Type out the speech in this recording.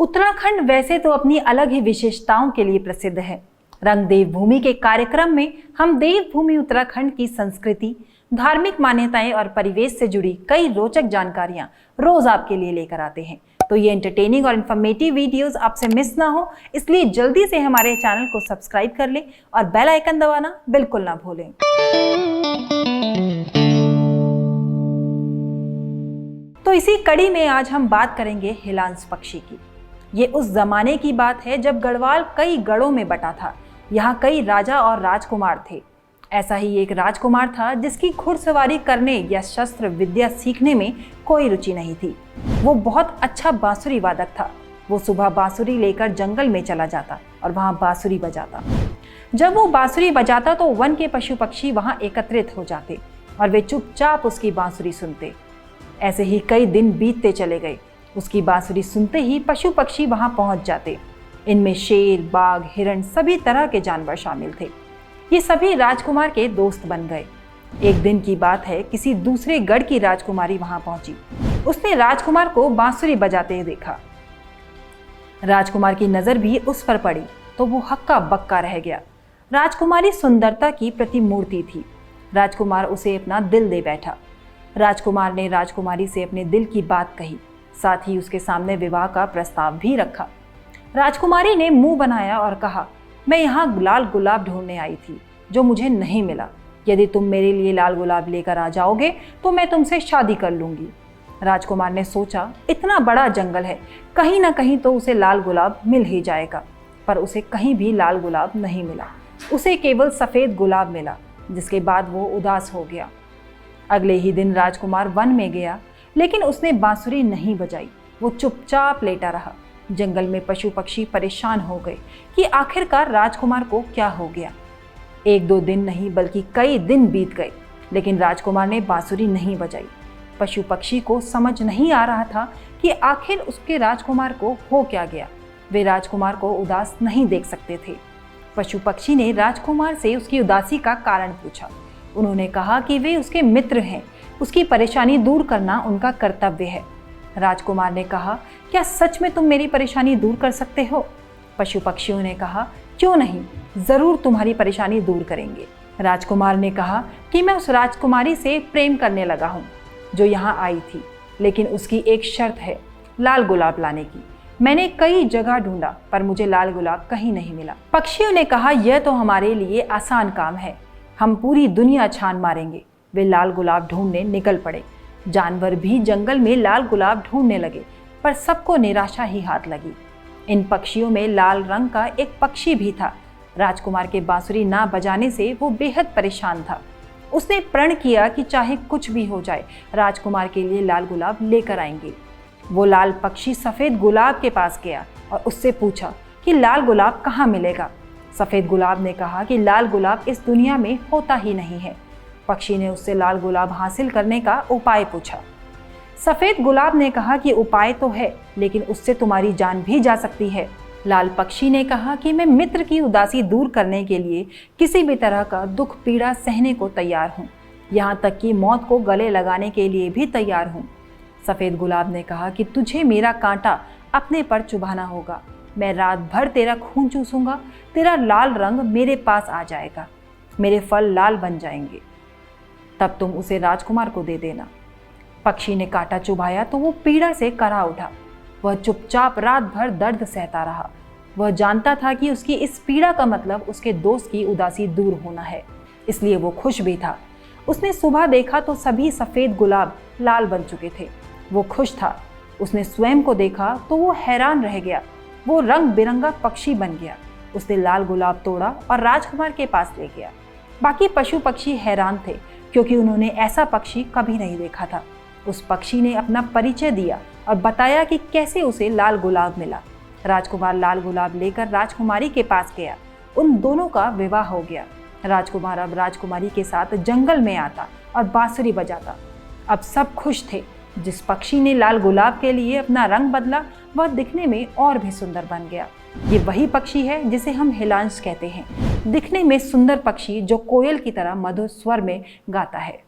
उत्तराखंड वैसे तो अपनी अलग ही विशेषताओं के लिए प्रसिद्ध है। रंग देवभूमि के कार्यक्रम में हम देवभूमि उत्तराखंड की संस्कृति, धार्मिक मान्यताएं और परिवेश से जुड़ी कई रोचक जानकारियां रोज आपके लिए लेकर आते हैं। तो ये एंटरटेनिंग और इन्फॉर्मेटिव वीडियोस आपसे मिस ना हो, इसलिए जल्दी से हमारे चैनल को सब्सक्राइब कर लें और बेल आइकन दबाना बिल्कुल ना भूलें। तो इसी कड़ी में आज हम बात करेंगे हिलांस पक्षी की। ये उस जमाने की बात है जब गढ़वाल कई गढ़ों में बटा था। यहाँ कई राजा और राजकुमार थे। ऐसा ही एक राजकुमार था जिसकी घुड़सवारी करने या शस्त्र विद्या सीखने में कोई रुचि नहीं थी। वो बहुत अच्छा बांसुरी वादक था। वो सुबह बांसुरी लेकर जंगल में चला जाता और वहाँ बांसुरी बजाता। जब वो बांसुरी बजाता तो वन के पशु पक्षी वहाँ एकत्रित हो जाते और वे चुपचाप उसकी बांसुरी सुनते। ऐसे ही कई दिन बीतते चले गए। उसकी बांसुरी सुनते ही पशु पक्षी वहां पहुंच जाते। इनमें शेर, बाघ, हिरण सभी तरह के जानवर शामिल थे। ये सभी राजकुमार के दोस्त बन गए। एक दिन की बात है, किसी दूसरे गढ़ की राजकुमारी वहां पहुंची। उसने राजकुमार को बांसुरी बजाते देखा। राजकुमार की नजर भी उस पर पड़ी तो वो हक्का बक्का रह गया। राजकुमारी सुंदरता की प्रतिमूर्ति थी। राजकुमार उसे अपना दिल दे बैठा। राजकुमार ने राजकुमारी से अपने दिल की बात कही, साथ ही उसके सामने विवाह का प्रस्ताव भी रखा। राजकुमारी ने मुंह बनाया और कहा, मैं यहाँ लाल गुलाब ढूंढने आई थी जो मुझे नहीं मिला। यदि तुम मेरे लिए लाल गुलाब लेकर आ जाओगे तो मैं तुमसे शादी कर लूंगी। राजकुमार ने सोचा, इतना बड़ा जंगल है, कहीं ना कहीं तो उसे लाल गुलाब मिल ही जाएगा। पर उसे कहीं भी लाल गुलाब नहीं मिला। उसे केवल सफेद गुलाब मिला, जिसके बाद वो उदास हो गया। अगले ही दिन राजकुमार वन में गया, लेकिन उसने बांसुरी नहीं बजाई। वो चुपचाप लेटा रहा। जंगल में पशु पक्षी परेशान हो गए कि आखिरकार राजकुमार को क्या हो गया। एक दो दिन नहीं बल्कि कई दिन बीत गए, लेकिन राजकुमार ने बांसुरी नहीं बजाई। पशु पक्षी को समझ नहीं आ रहा था कि आखिर उसके राजकुमार को हो क्या गया। वे राजकुमार को उदास नहीं देख सकते थे। पशु पक्षी ने राजकुमार से उसकी उदासी का कारण पूछा। उन्होंने कहा कि वे उसके मित्र हैं, उसकी परेशानी दूर करना उनका कर्तव्य है। राजकुमार ने कहा, क्या सच में तुम मेरी परेशानी दूर कर सकते हो? पशु पक्षियों ने कहा, क्यों नहीं, जरूर तुम्हारी परेशानी दूर करेंगे। राजकुमार ने कहा कि मैं उस राजकुमारी से प्रेम करने लगा हूँ जो यहाँ आई थी, लेकिन उसकी एक शर्त है, लाल गुलाब लाने की। मैंने कई जगह ढूंढा पर मुझे लाल गुलाब कहीं नहीं मिला। पक्षियों ने कहा, यह तो हमारे लिए आसान काम है, हम पूरी दुनिया छान मारेंगे। वे लाल गुलाब ढूंढने निकल पड़े। जानवर भी जंगल में लाल गुलाब ढूंढने लगे, पर सबको निराशा ही हाथ लगी। इन पक्षियों में लाल रंग का एक पक्षी भी था। राजकुमार के बांसुरी ना बजाने से वो बेहद परेशान था। उसने प्रण किया कि चाहे कुछ भी हो जाए, राजकुमार के लिए लाल गुलाब लेकर आएंगे। वो लाल पक्षी सफेद गुलाब के पास गया और उससे पूछा कि लाल गुलाब कहाँ मिलेगा। सफेद गुलाब ने कहा कि लाल गुलाब इस दुनिया में होता ही नहीं है। पक्षी ने उससे लाल गुलाब हासिल करने का उपाय पूछा। सफेद गुलाब ने कहा कि उपाय तो है, लेकिन उससे तुम्हारी जान भी जा सकती है। लाल पक्षी ने कहा कि मैं मित्र की उदासी दूर करने के लिए किसी भी तरह का दुख पीड़ा सहने को तैयार हूँ, यहाँ तक कि मौत को गले लगाने के लिए भी तैयार हूँ। सफेद गुलाब ने कहा कि तुझे मेरा कांटा अपने पर चुभाना होगा। मैं रात भर तेरा खून चूसूंगा, तेरा लाल रंग मेरे पास आ जाएगा, मेरे फल लाल बन जाएंगे, तब तुम उसे राजकुमार को दे देना। पक्षी ने कांटा चुभाया तो वो पीड़ा से करा उठा। वह चुपचाप रात भर दर्द सहता रहा। वह जानता था कि उसकी इस पीड़ा का मतलब उसके दोस्त की उदासी दूर होना है, इसलिए वो खुश भी था। उसने सुबह देखा तो सभी सफेद गुलाब लाल बन चुके थे। वो खुश था। उसने स्वयं को देखा तो वो हैरान रह गया। वो रंग बिरंगा पक्षी बन गया। उसने लाल गुलाब तोड़ा और राजकुमार के पास ले गया। बाकी पशु पक्षी हैरान थे, क्योंकि उन्होंने ऐसा पक्षी कभी नहीं देखा था। उस पक्षी ने अपना परिचय दिया और बताया कि कैसे उसे लाल गुलाब मिला। राजकुमार लाल गुलाब लेकर राजकुमारी के पास गया। उन दोनों का विवाह हो गया। राजकुमार अब राजकुमारी के साथ जंगल में आता और बांसुरी बजाता। अब सब खुश थे। जिस पक्षी ने लाल गुलाब के लिए अपना रंग बदला, वह दिखने में और भी सुंदर बन गया। ये वही पक्षी है जिसे हम हिलांस कहते हैं, दिखने में सुंदर पक्षी जो कोयल की तरह मधुर स्वर में गाता है।